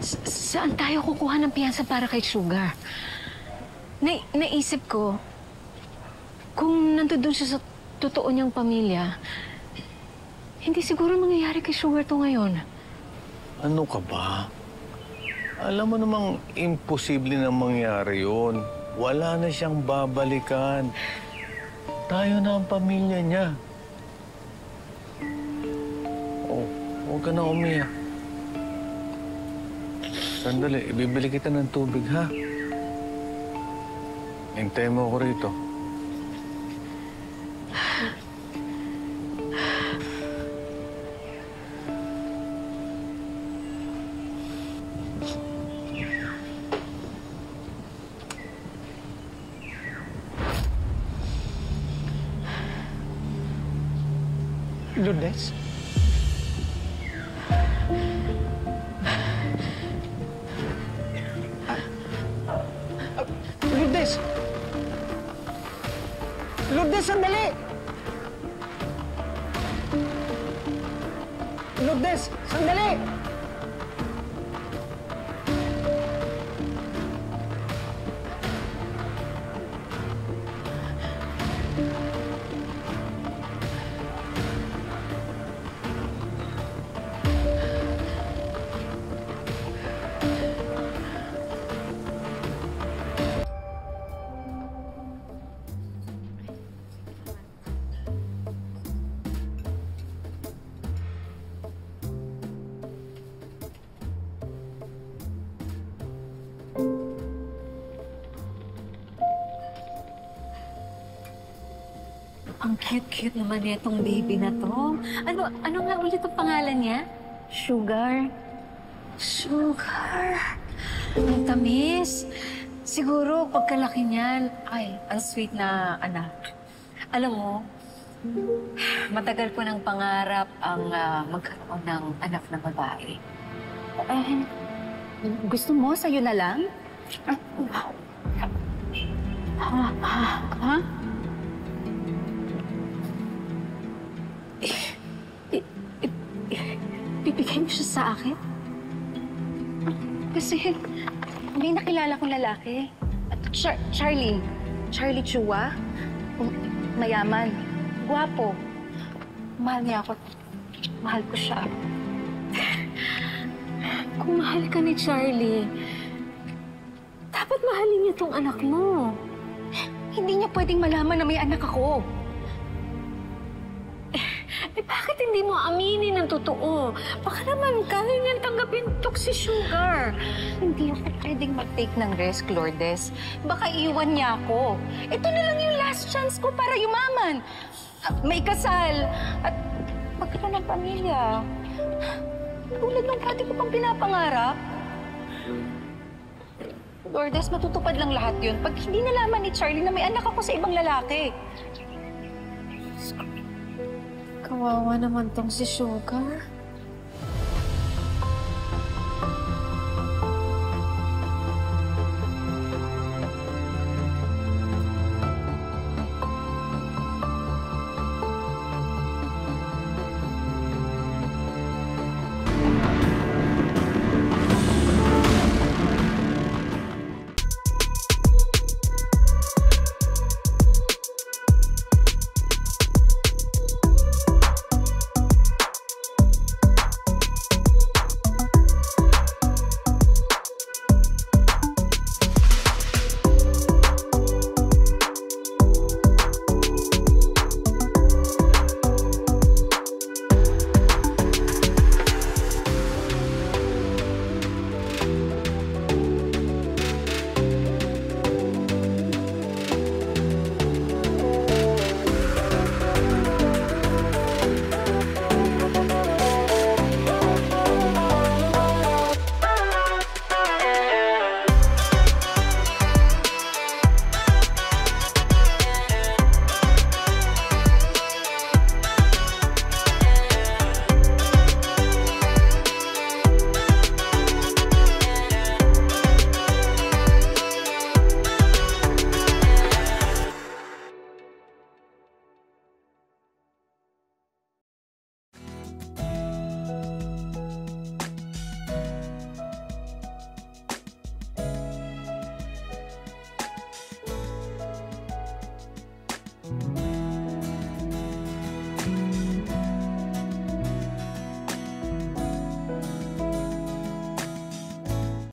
Saan tayo kukuha ng piyansa para kay Sugar? Naisip ko, kung nandun siya sa totoo niyang pamilya, hindi siguro mangyayari kay Sugar to ngayon. Ano ka ba? Alam mo namang imposible na mangyari yun. Wala na siyang babalikan. Tayo na ang pamilya niya. Oh, huwag ka na umiyak. Sandali, ibibili kita ng tubig, ha? Hintayin mo ako rito. Lourdes? Lourdes! Lourdes, sandali! Lourdes, sandali! Ang cute-cute naman itong baby na to. Ano nga ulit ang pangalan niya? Sugar. Sugar. Ang tamis. Siguro pagkalaki niyan, ay, ang sweet na anak. Alam mo, matagal ko ng pangarap ang magkaroon ng anak na babae. Gusto mo sa'yo na lang? Ha? Bibigay mo siya sa akin? Kasi may nakilala kong lalaki. Charlie. Charlie Chua. Mayaman. Guwapo. Mahal niya ako. Mahal ko siya. Kung mahal ka ni Charlie, dapat mahalin niya tong anak mo. Hindi niya pwedeng malaman na may anak ako. Bakit hindi mo aminin ang totoo? Baka naman kaya niyang tanggapin tong si Sugar. Hindi ako pwedeng mag-take ng risk, Lourdes. Baka iiwan niya ako. Ito na lang yung last chance ko para yumaman. May kasal. At magkaroon ng pamilya. Tulad ng dati ko pang pinapangarap. Lourdes, matutupad lang lahat yun pag hindi nalaman ni Charlie na may anak ako sa ibang lalaki. Kawawa naman tong si Sugar.